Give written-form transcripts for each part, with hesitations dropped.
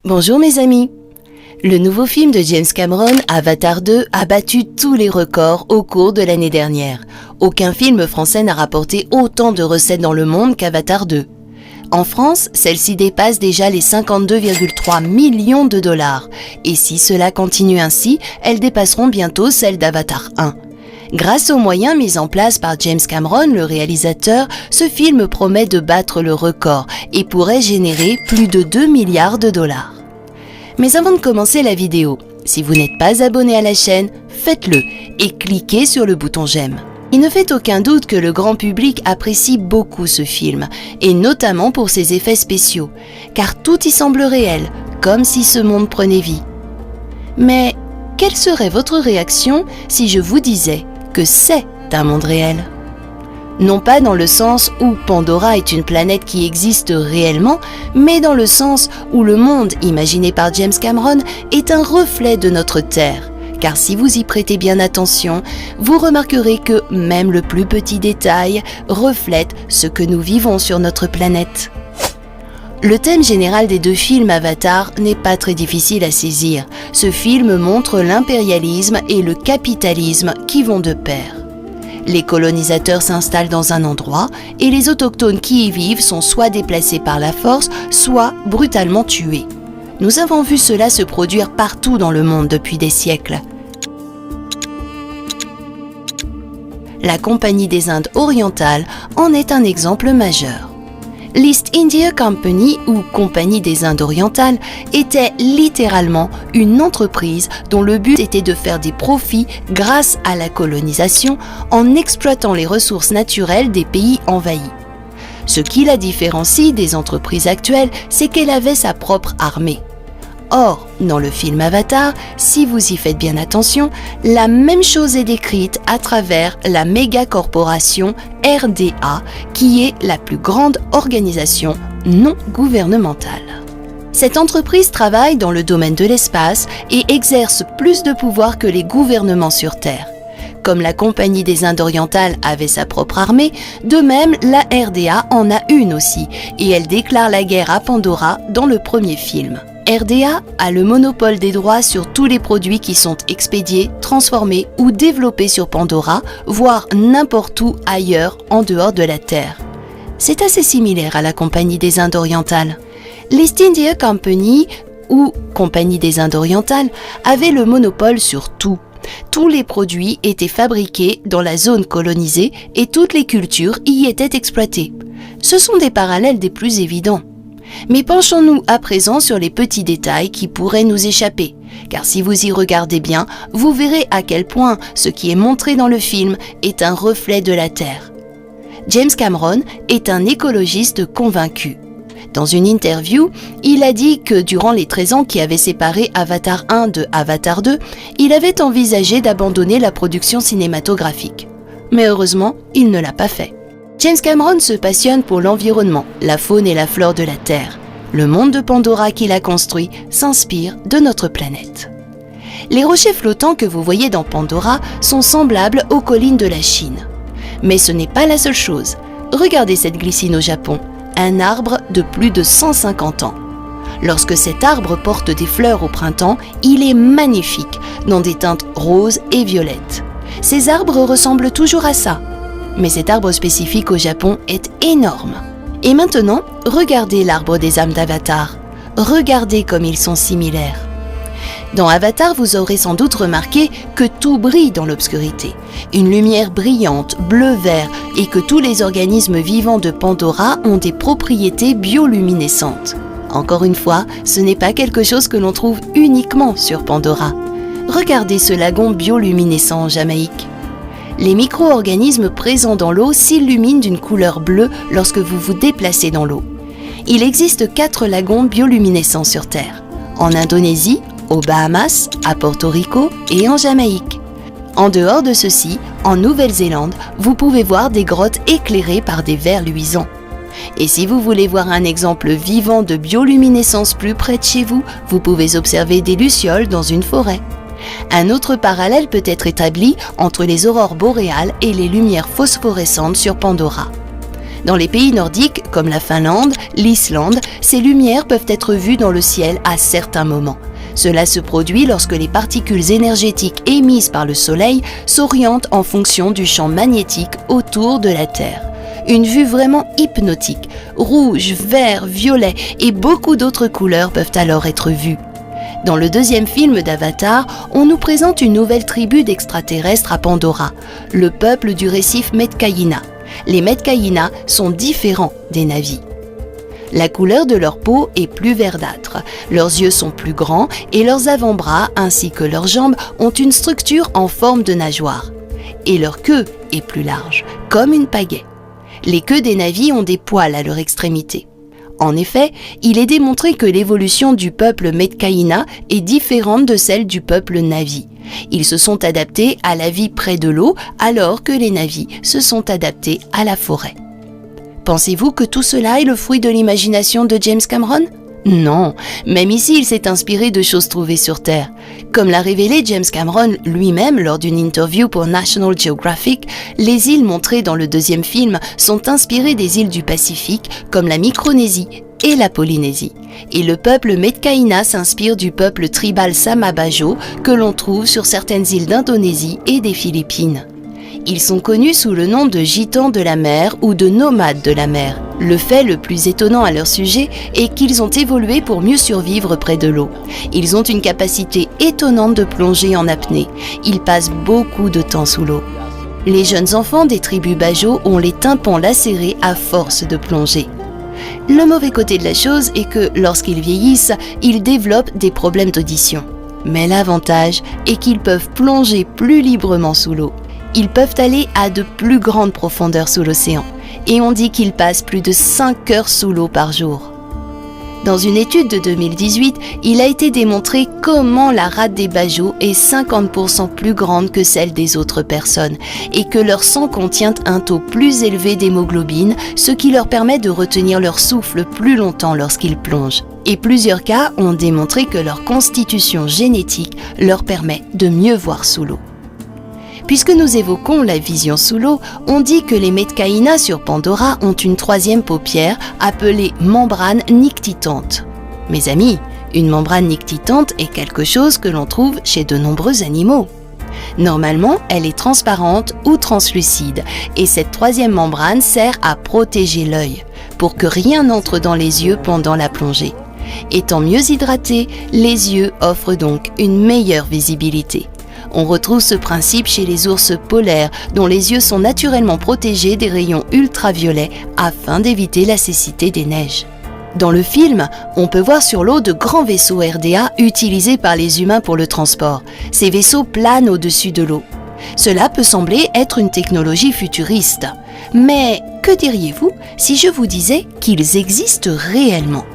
Bonjour mes amis. Le nouveau film de James Cameron, Avatar 2, a battu tous les records au cours de l'année dernière. Aucun film français n'a rapporté autant de recettes dans le monde qu'Avatar 2. En France, celle-ci dépasse déjà les 52,3 millions de dollars. Et si cela continue ainsi, elles dépasseront bientôt celles d'Avatar 1. Grâce aux moyens mis en place par James Cameron, le réalisateur, ce film promet de battre le record et pourrait générer plus de 2 milliards de dollars. Mais avant de commencer la vidéo, si vous n'êtes pas abonné à la chaîne, faites-le et cliquez sur le bouton j'aime. Il ne fait aucun doute que le grand public apprécie beaucoup ce film, et notamment pour ses effets spéciaux, car tout y semble réel, comme si ce monde prenait vie. Mais quelle serait votre réaction si je vous disais que c'est un monde réel? Non pas dans le sens où Pandora est une planète qui existe réellement, mais dans le sens où le monde imaginé par James Cameron est un reflet de notre Terre. Car si vous y prêtez bien attention, vous remarquerez que même le plus petit détail reflète ce que nous vivons sur notre planète. Le thème général des deux films Avatar n'est pas très difficile à saisir. Ce film montre l'impérialisme et le capitalisme qui vont de pair. Les colonisateurs s'installent dans un endroit et les autochtones qui y vivent sont soit déplacés par la force, soit brutalement tués. Nous avons vu cela se produire partout dans le monde depuis des siècles. La Compagnie des Indes orientales en est un exemple majeur. L'East India Company, ou Compagnie des Indes orientales, était littéralement une entreprise dont le but était de faire des profits grâce à la colonisation en exploitant les ressources naturelles des pays envahis. Ce qui la différencie des entreprises actuelles, c'est qu'elle avait sa propre armée. Or, dans le film Avatar, si vous y faites bien attention, la même chose est décrite à travers la méga corporation RDA, qui est la plus grande organisation non gouvernementale. Cette entreprise travaille dans le domaine de l'espace et exerce plus de pouvoir que les gouvernements sur Terre. Comme la Compagnie des Indes orientales avait sa propre armée, de même la RDA en a une aussi, et elle déclare la guerre à Pandora dans le premier film. RDA a le monopole des droits sur tous les produits qui sont expédiés, transformés ou développés sur Pandora, voire n'importe où ailleurs en dehors de la Terre. C'est assez similaire à la Compagnie des Indes orientales. L'East India Company, ou Compagnie des Indes orientales, avait le monopole sur tout. Tous les produits étaient fabriqués dans la zone colonisée et toutes les cultures y étaient exploitées. Ce sont des parallèles des plus évidents. Mais penchons-nous à présent sur les petits détails qui pourraient nous échapper, car si vous y regardez bien, vous verrez à quel point ce qui est montré dans le film est un reflet de la Terre. James Cameron est un écologiste convaincu. Dans une interview, il a dit que durant les 13 ans qui avaient séparé Avatar 1 de Avatar 2, il avait envisagé d'abandonner la production cinématographique. Mais heureusement, il ne l'a pas fait. James Cameron se passionne pour l'environnement, la faune et la flore de la Terre. Le monde de Pandora qu'il a construit s'inspire de notre planète. Les rochers flottants que vous voyez dans Pandora sont semblables aux collines de la Chine. Mais ce n'est pas la seule chose. Regardez cette glycine au Japon, un arbre de plus de 150 ans. Lorsque cet arbre porte des fleurs au printemps, il est magnifique, dans des teintes roses et violettes. Ces arbres ressemblent toujours à ça. Mais cet arbre spécifique au Japon est énorme. Et maintenant, regardez l'arbre des âmes d'Avatar. Regardez comme ils sont similaires. Dans Avatar, vous aurez sans doute remarqué que tout brille dans l'obscurité. Une lumière brillante, bleu-vert, et que tous les organismes vivants de Pandora ont des propriétés bioluminescentes. Encore une fois, ce n'est pas quelque chose que l'on trouve uniquement sur Pandora. Regardez ce lagon bioluminescent en Jamaïque. Les micro-organismes présents dans l'eau s'illuminent d'une couleur bleue lorsque vous vous déplacez dans l'eau. Il existe 4 lagons bioluminescents sur Terre, en Indonésie, aux Bahamas, à Porto Rico et en Jamaïque. En dehors de ceux-ci, en Nouvelle-Zélande, vous pouvez voir des grottes éclairées par des verres luisants. Et si vous voulez voir un exemple vivant de bioluminescence plus près de chez vous, vous pouvez observer des lucioles dans une forêt. Un autre parallèle peut être établi entre les aurores boréales et les lumières phosphorescentes sur Pandora. Dans les pays nordiques, comme la Finlande, l'Islande, ces lumières peuvent être vues dans le ciel à certains moments. Cela se produit lorsque les particules énergétiques émises par le Soleil s'orientent en fonction du champ magnétique autour de la Terre. Une vue vraiment hypnotique. Rouge, vert, violet et beaucoup d'autres couleurs peuvent alors être vues. Dans le deuxième film d'Avatar, on nous présente une nouvelle tribu d'extraterrestres à Pandora, le peuple du récif Metkayina. Les Metkayina sont différents des Na'vi. La couleur de leur peau est plus verdâtre, leurs yeux sont plus grands et leurs avant-bras ainsi que leurs jambes ont une structure en forme de nageoire. Et leur queue est plus large, comme une pagaie. Les queues des Na'vi ont des poils à leur extrémité. En effet, il est démontré que l'évolution du peuple Metkayina est différente de celle du peuple Na'vi. Ils se sont adaptés à la vie près de l'eau alors que les Na'vi se sont adaptés à la forêt. Pensez-vous que tout cela est le fruit de l'imagination de James Cameron ? Non, même ici il s'est inspiré de choses trouvées sur Terre. Comme l'a révélé James Cameron lui-même lors d'une interview pour National Geographic, les îles montrées dans le deuxième film sont inspirées des îles du Pacifique comme la Micronésie et la Polynésie. Et le peuple Metkayina s'inspire du peuple tribal Sama-Bajo que l'on trouve sur certaines îles d'Indonésie et des Philippines. Ils sont connus sous le nom de gitans de la mer ou de nomades de la mer. Le fait le plus étonnant à leur sujet est qu'ils ont évolué pour mieux survivre près de l'eau. Ils ont une capacité étonnante de plonger en apnée. Ils passent beaucoup de temps sous l'eau. Les jeunes enfants des tribus Bajo ont les tympans lacérés à force de plonger. Le mauvais côté de la chose est que lorsqu'ils vieillissent, ils développent des problèmes d'audition. Mais l'avantage est qu'ils peuvent plonger plus librement sous l'eau. Ils peuvent aller à de plus grandes profondeurs sous l'océan et on dit qu'ils passent plus de 5 heures sous l'eau par jour. Dans une étude de 2018, il a été démontré comment la rate des Bajo est 50% plus grande que celle des autres personnes et que leur sang contient un taux plus élevé d'hémoglobine, ce qui leur permet de retenir leur souffle plus longtemps lorsqu'ils plongent. Et plusieurs cas ont démontré que leur constitution génétique leur permet de mieux voir sous l'eau. Puisque nous évoquons la vision sous l'eau, on dit que les Metkayina sur Pandora ont une troisième paupière appelée membrane nictitante. Mes amis, une membrane nictitante est quelque chose que l'on trouve chez de nombreux animaux. Normalement, elle est transparente ou translucide et cette troisième membrane sert à protéger l'œil pour que rien n'entre dans les yeux pendant la plongée. Étant mieux hydratés, les yeux offrent donc une meilleure visibilité. On retrouve ce principe chez les ours polaires, dont les yeux sont naturellement protégés des rayons ultraviolets afin d'éviter la cécité des neiges. Dans le film, on peut voir sur l'eau de grands vaisseaux RDA utilisés par les humains pour le transport. Ces vaisseaux planent au-dessus de l'eau. Cela peut sembler être une technologie futuriste. Mais que diriez-vous si je vous disais qu'ils existent réellement ?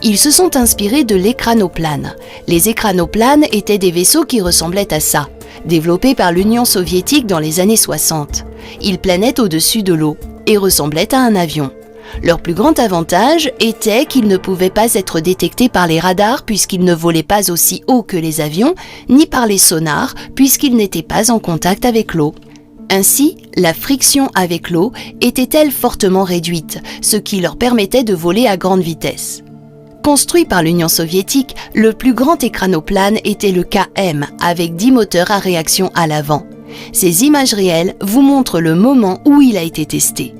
Ils se sont inspirés de l'écranoplane. Les écranoplanes étaient des vaisseaux qui ressemblaient à ça, développés par l'Union soviétique dans les années 60. Ils planaient au-dessus de l'eau et ressemblaient à un avion. Leur plus grand avantage était qu'ils ne pouvaient pas être détectés par les radars puisqu'ils ne volaient pas aussi haut que les avions, ni par les sonars puisqu'ils n'étaient pas en contact avec l'eau. Ainsi, la friction avec l'eau était-elle fortement réduite, ce qui leur permettait de voler à grande vitesse. Construit par l'Union soviétique, le plus grand écranoplane était le KM, avec 10 moteurs à réaction à l'avant. Ces images réelles vous montrent le moment où il a été testé.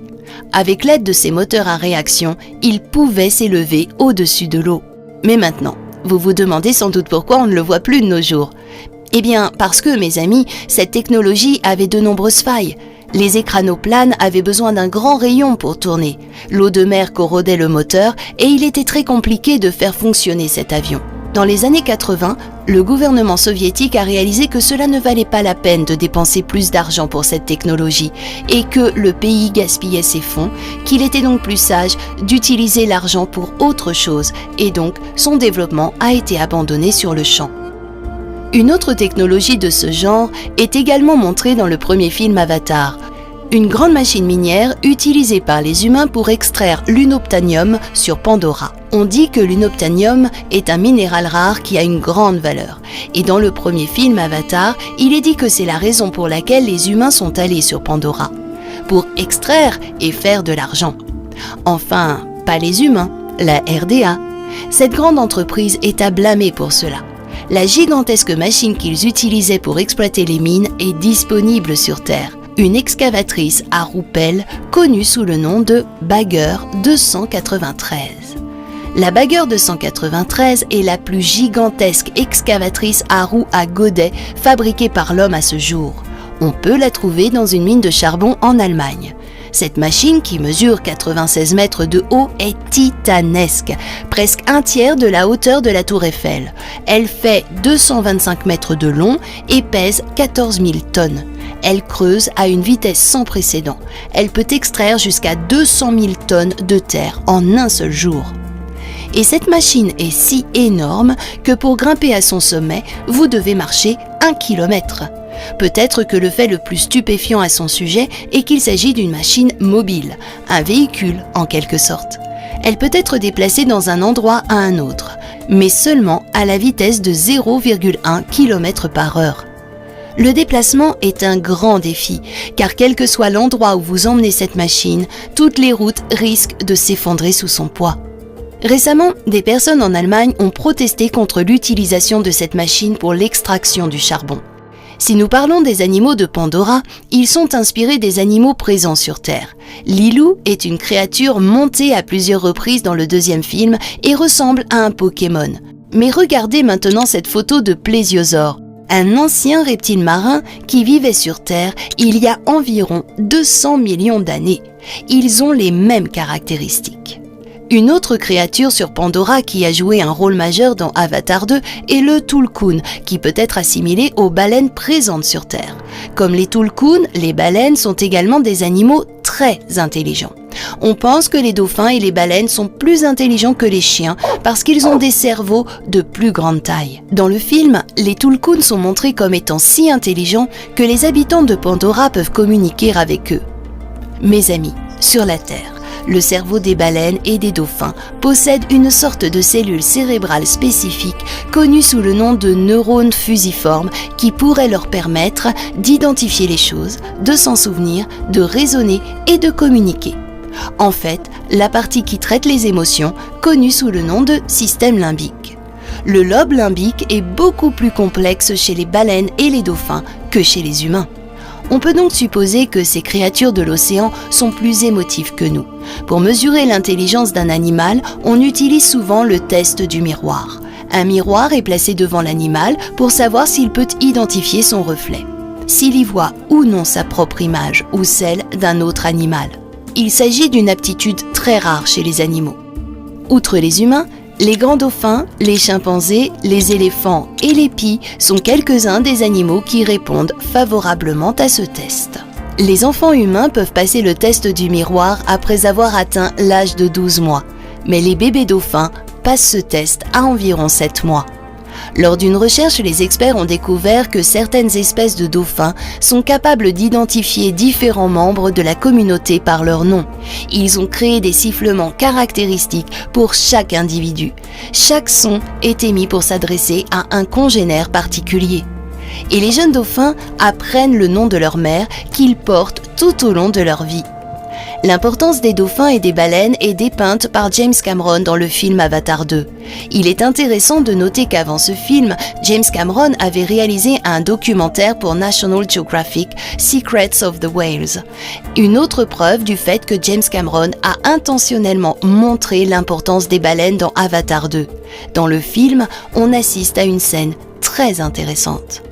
Avec l'aide de ces moteurs à réaction, il pouvait s'élever au-dessus de l'eau. Mais maintenant, vous vous demandez sans doute pourquoi on ne le voit plus de nos jours. Eh bien, parce que, mes amis, cette technologie avait de nombreuses failles. Les écranoplanes avaient besoin d'un grand rayon pour tourner. L'eau de mer corrodait le moteur et il était très compliqué de faire fonctionner cet avion. Dans les années 80, le gouvernement soviétique a réalisé que cela ne valait pas la peine de dépenser plus d'argent pour cette technologie et que le pays gaspillait ses fonds, qu'il était donc plus sage d'utiliser l'argent pour autre chose et donc son développement a été abandonné sur le champ. Une autre technologie de ce genre est également montrée dans le premier film Avatar. Une grande machine minière utilisée par les humains pour extraire l'unobtainium sur Pandora. On dit que l'unobtainium est un minéral rare qui a une grande valeur. Et dans le premier film Avatar, il est dit que c'est la raison pour laquelle les humains sont allés sur Pandora. pour extraire et faire de l'argent. Enfin, pas les humains, la RDA. Cette grande entreprise est à blâmer pour cela. La gigantesque machine qu'ils utilisaient pour exploiter les mines est disponible sur Terre. Une excavatrice à roue pelle connue sous le nom de Bagger 293. La Bagger 293 est la plus gigantesque excavatrice à roues à godet fabriquée par l'homme à ce jour. On peut la trouver dans une mine de charbon en Allemagne. Cette machine, qui mesure 96 mètres de haut, est titanesque, presque un tiers de la hauteur de la tour Eiffel. Elle fait 225 mètres de long et pèse 14 000 tonnes. Elle creuse à une vitesse sans précédent. Elle peut extraire jusqu'à 200 000 tonnes de terre en un seul jour. Et cette machine est si énorme que pour grimper à son sommet, vous devez marcher 1 kilomètre. Peut-être que le fait le plus stupéfiant à son sujet est qu'il s'agit d'une machine mobile, un véhicule en quelque sorte. Elle peut être déplacée dans un endroit à un autre, mais seulement à la vitesse de 0,1 km par heure. Le déplacement est un grand défi, car quel que soit l'endroit où vous emmenez cette machine, toutes les routes risquent de s'effondrer sous son poids. Récemment, des personnes en Allemagne ont protesté contre l'utilisation de cette machine pour l'extraction du charbon. Si nous parlons des animaux de Pandora, ils sont inspirés des animaux présents sur Terre. Lilou est une créature montée à plusieurs reprises dans le deuxième film et ressemble à un Pokémon. Mais regardez maintenant cette photo de Plésiosaure, un ancien reptile marin qui vivait sur Terre il y a environ 200 millions d'années. Ils ont les mêmes caractéristiques. Une autre créature sur Pandora qui a joué un rôle majeur dans Avatar 2 est le Tulkun, qui peut être assimilé aux baleines présentes sur Terre. Comme les Tulkun, les baleines sont également des animaux très intelligents. On pense que les dauphins et les baleines sont plus intelligents que les chiens parce qu'ils ont des cerveaux de plus grande taille. Dans le film, les Tulkun sont montrés comme étant si intelligents que les habitants de Pandora peuvent communiquer avec eux. Mes amis, sur la Terre, le cerveau des baleines et des dauphins possède une sorte de cellule cérébrale spécifique connue sous le nom de neurones fusiformes qui pourrait leur permettre d'identifier les choses, de s'en souvenir, de raisonner et de communiquer. En fait, la partie qui traite les émotions, connue sous le nom de système limbique. Le lobe limbique est beaucoup plus complexe chez les baleines et les dauphins que chez les humains. On peut donc supposer que ces créatures de l'océan sont plus émotives que nous. Pour mesurer l'intelligence d'un animal, on utilise souvent le test du miroir. Un miroir est placé devant l'animal pour savoir s'il peut identifier son reflet, s'il y voit ou non sa propre image ou celle d'un autre animal. Il s'agit d'une aptitude très rare chez les animaux. Outre les humains, les grands dauphins, les chimpanzés, les éléphants et les pies sont quelques-uns des animaux qui répondent favorablement à ce test. Les enfants humains peuvent passer le test du miroir après avoir atteint l'âge de 12 mois, mais les bébés dauphins passent ce test à environ 7 mois. Lors d'une recherche, les experts ont découvert que certaines espèces de dauphins sont capables d'identifier différents membres de la communauté par leur nom. Ils ont créé des sifflements caractéristiques pour chaque individu. Chaque son est émis pour s'adresser à un congénère particulier. Et les jeunes dauphins apprennent le nom de leur mère qu'ils portent tout au long de leur vie. L'importance des dauphins et des baleines est dépeinte par James Cameron dans le film Avatar 2. Il est intéressant de noter qu'avant ce film, James Cameron avait réalisé un documentaire pour National Geographic, Secrets of the Whales. Une autre preuve du fait que James Cameron a intentionnellement montré l'importance des baleines dans Avatar 2. Dans le film, on assiste à une scène très intéressante.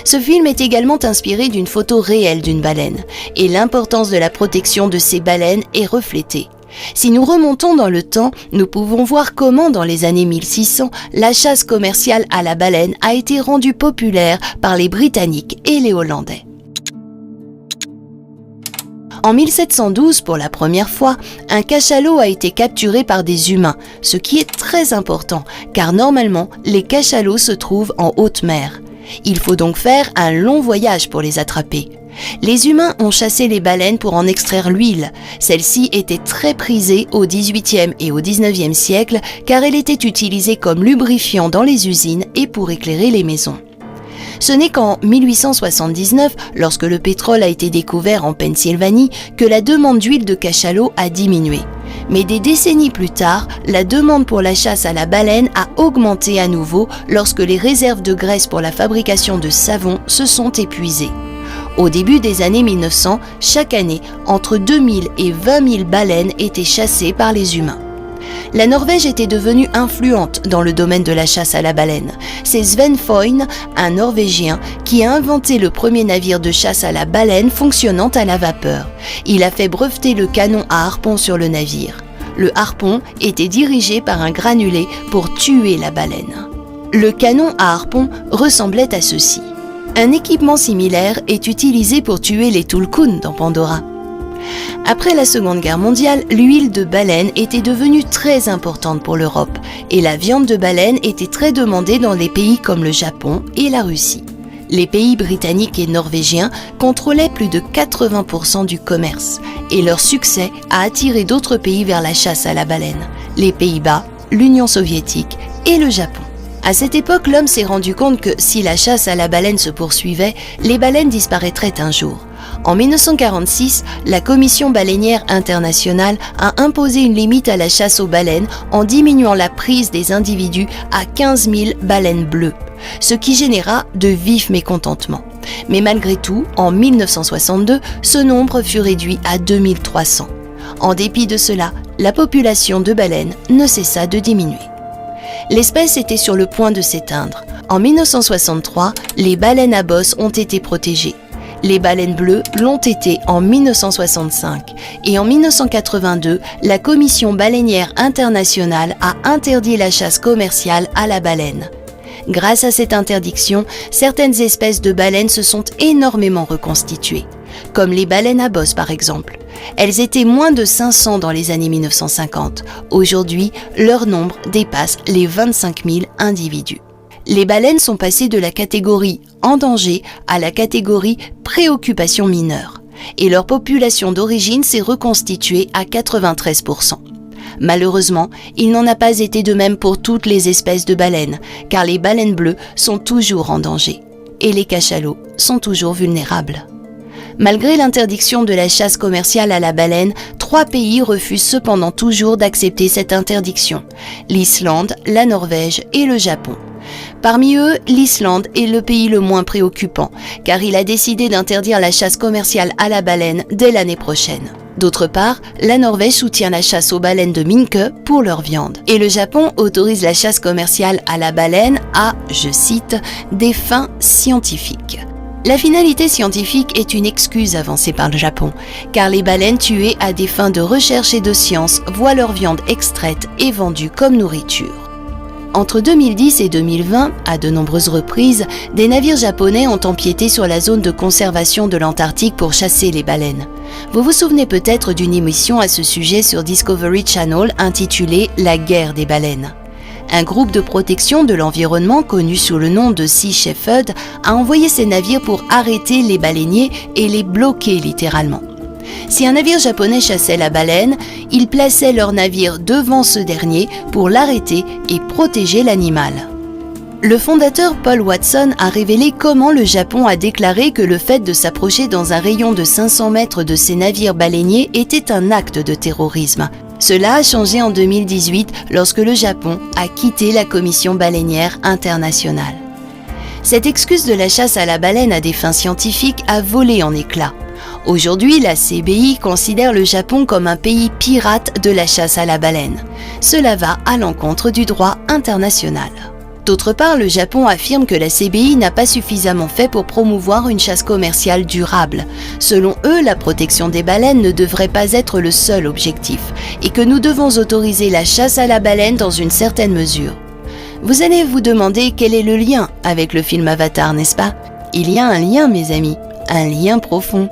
Ce film est également inspiré d'une photo réelle d'une baleine, et l'importance de la protection de ces baleines est reflétée. Si nous remontons dans le temps, nous pouvons voir comment dans les années 1600, la chasse commerciale à la baleine a été rendue populaire par les Britanniques et les Hollandais. En 1712, pour la première fois, un cachalot a été capturé par des humains, ce qui est très important, car normalement, les cachalots se trouvent en haute mer. Il faut donc faire un long voyage pour les attraper. Les humains ont chassé les baleines pour en extraire l'huile. Celle-ci était très prisée au XVIIIe et au XIXe siècle car elle était utilisée comme lubrifiant dans les usines et pour éclairer les maisons. Ce n'est qu'en 1879, lorsque le pétrole a été découvert en Pennsylvanie, que la demande d'huile de cachalot a diminué. Mais des décennies plus tard, la demande pour la chasse à la baleine a augmenté à nouveau lorsque les réserves de graisse pour la fabrication de savon se sont épuisées. Au début des années 1900, chaque année, entre 2000 et 20 000 baleines étaient chassées par les humains. La Norvège était devenue influente dans le domaine de la chasse à la baleine. C'est Sven Foyn, un Norvégien, qui a inventé le premier navire de chasse à la baleine fonctionnant à la vapeur. Il a fait breveter le canon à harpon sur le navire. Le harpon était dirigé par un granulé pour tuer la baleine. Le canon à harpon ressemblait à ceci. Un équipement similaire est utilisé pour tuer les tulkuns dans Pandora. Après la Seconde Guerre mondiale, l'huile de baleine était devenue très importante pour l'Europe et la viande de baleine était très demandée dans des pays comme le Japon et la Russie. Les pays britanniques et norvégiens contrôlaient plus de 80% du commerce et leur succès a attiré d'autres pays vers la chasse à la baleine, les Pays-Bas, l'Union soviétique et le Japon. À cette époque, l'homme s'est rendu compte que si la chasse à la baleine se poursuivait, les baleines disparaîtraient un jour. En 1946, la Commission baleinière internationale a imposé une limite à la chasse aux baleines en diminuant la prise des individus à 15 000 baleines bleues, ce qui généra de vifs mécontentements. Mais malgré tout, en 1962, ce nombre fut réduit à 2300. En dépit de cela, la population de baleines ne cessa de diminuer. L'espèce était sur le point de s'éteindre. En 1963, les baleines à bosse ont été protégées. Les baleines bleues l'ont été en 1965 et en 1982, la Commission baleinière internationale a interdit la chasse commerciale à la baleine. Grâce à cette interdiction, certaines espèces de baleines se sont énormément reconstituées, comme les baleines à bosse par exemple. Elles étaient moins de 500 dans les années 1950. Aujourd'hui, leur nombre dépasse les 25 000 individus. Les baleines sont passées de la catégorie en danger à la catégorie préoccupation mineure et leur population d'origine s'est reconstituée à 93%. Malheureusement, il n'en a pas été de même pour toutes les espèces de baleines, car les baleines bleues sont toujours en danger et les cachalots sont toujours vulnérables. Malgré l'interdiction de la chasse commerciale à la baleine, 3 pays refusent cependant toujours d'accepter cette interdiction: l'Islande, la Norvège et le Japon. Parmi eux, l'Islande est le pays le moins préoccupant, car il a décidé d'interdire la chasse commerciale à la baleine dès l'année prochaine. D'autre part, la Norvège soutient la chasse aux baleines de minke pour leur viande. Et le Japon autorise la chasse commerciale à la baleine à, je cite, des fins scientifiques. La finalité scientifique est une excuse avancée par le Japon, car les baleines tuées à des fins de recherche et de science voient leur viande extraite et vendue comme nourriture. Entre 2010 et 2020, à de nombreuses reprises, des navires japonais ont empiété sur la zone de conservation de l'Antarctique pour chasser les baleines. Vous vous souvenez peut-être d'une émission à ce sujet sur Discovery Channel intitulée « La guerre des baleines ». Un groupe de protection de l'environnement connu sous le nom de Sea Shepherd a envoyé ses navires pour arrêter les baleiniers et les bloquer littéralement. Si un navire japonais chassait la baleine, ils plaçaient leur navire devant ce dernier pour l'arrêter et protéger l'animal. Le fondateur Paul Watson a révélé comment le Japon a déclaré que le fait de s'approcher dans un rayon de 500 mètres de ses navires baleiniers était un acte de terrorisme. Cela a changé en 2018 lorsque le Japon a quitté la Commission baleinière internationale. Cette excuse de la chasse à la baleine à des fins scientifiques a volé en éclats. Aujourd'hui, la CBI considère le Japon comme un pays pirate de la chasse à la baleine. Cela va à l'encontre du droit international. D'autre part, le Japon affirme que la CBI n'a pas suffisamment fait pour promouvoir une chasse commerciale durable. Selon eux, la protection des baleines ne devrait pas être le seul objectif et que nous devons autoriser la chasse à la baleine dans une certaine mesure. Vous allez vous demander quel est le lien avec le film Avatar, n'est-ce pas? Il y a un lien, mes amis, un lien profond.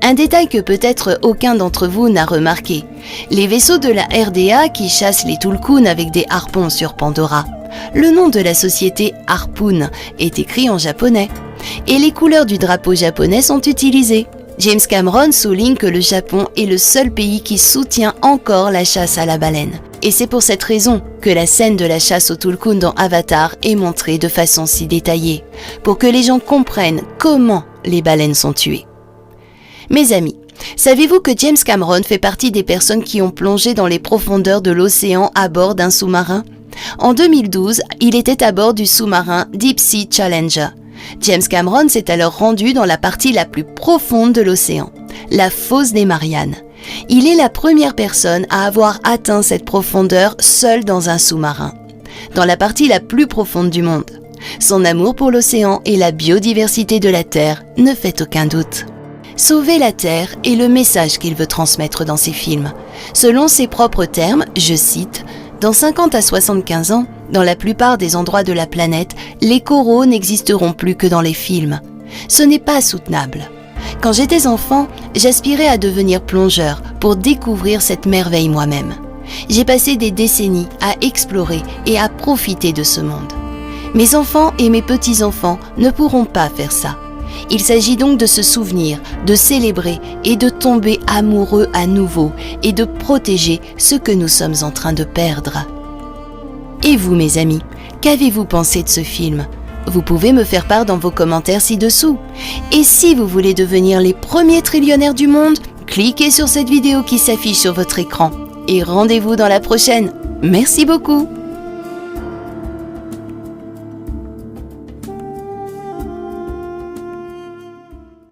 Un détail que peut-être aucun d'entre vous n'a remarqué. Les vaisseaux de la RDA qui chassent les tulkuns avec des harpons sur Pandora. Le nom de la société Harpoon est écrit en japonais. Et les couleurs du drapeau japonais sont utilisées. James Cameron souligne que le Japon est le seul pays qui soutient encore la chasse à la baleine. Et c'est pour cette raison que la scène de la chasse au Tulkun dans Avatar est montrée de façon si détaillée, pour que les gens comprennent comment les baleines sont tuées. Mes amis, savez-vous que James Cameron fait partie des personnes qui ont plongé dans les profondeurs de l'océan à bord d'un sous-marin ? En 2012, il était à bord du sous-marin Deep Sea Challenger. James Cameron s'est alors rendu dans la partie la plus profonde de l'océan, la fosse des Mariannes. Il est la première personne à avoir atteint cette profondeur seul dans un sous-marin, dans la partie la plus profonde du monde. Son amour pour l'océan et la biodiversité de la Terre ne fait aucun doute. Sauver la Terre est le message qu'il veut transmettre dans ses films. Selon ses propres termes, je cite, « Dans 50 à 75 ans, dans la plupart des endroits de la planète, les coraux n'existeront plus que dans les films. Ce n'est pas soutenable. Quand j'étais enfant, j'aspirais à devenir plongeur pour découvrir cette merveille moi-même. J'ai passé des décennies à explorer et à profiter de ce monde. Mes enfants et mes petits-enfants ne pourront pas faire ça. Il s'agit donc de se souvenir, de célébrer et de tomber amoureux à nouveau et de protéger ce que nous sommes en train de perdre. Et vous, mes amis, qu'avez-vous pensé de ce film ? Vous pouvez me faire part dans vos commentaires ci-dessous. Et si vous voulez devenir les premiers trillionnaires du monde, cliquez sur cette vidéo qui s'affiche sur votre écran. Et rendez-vous dans la prochaine. Merci beaucoup.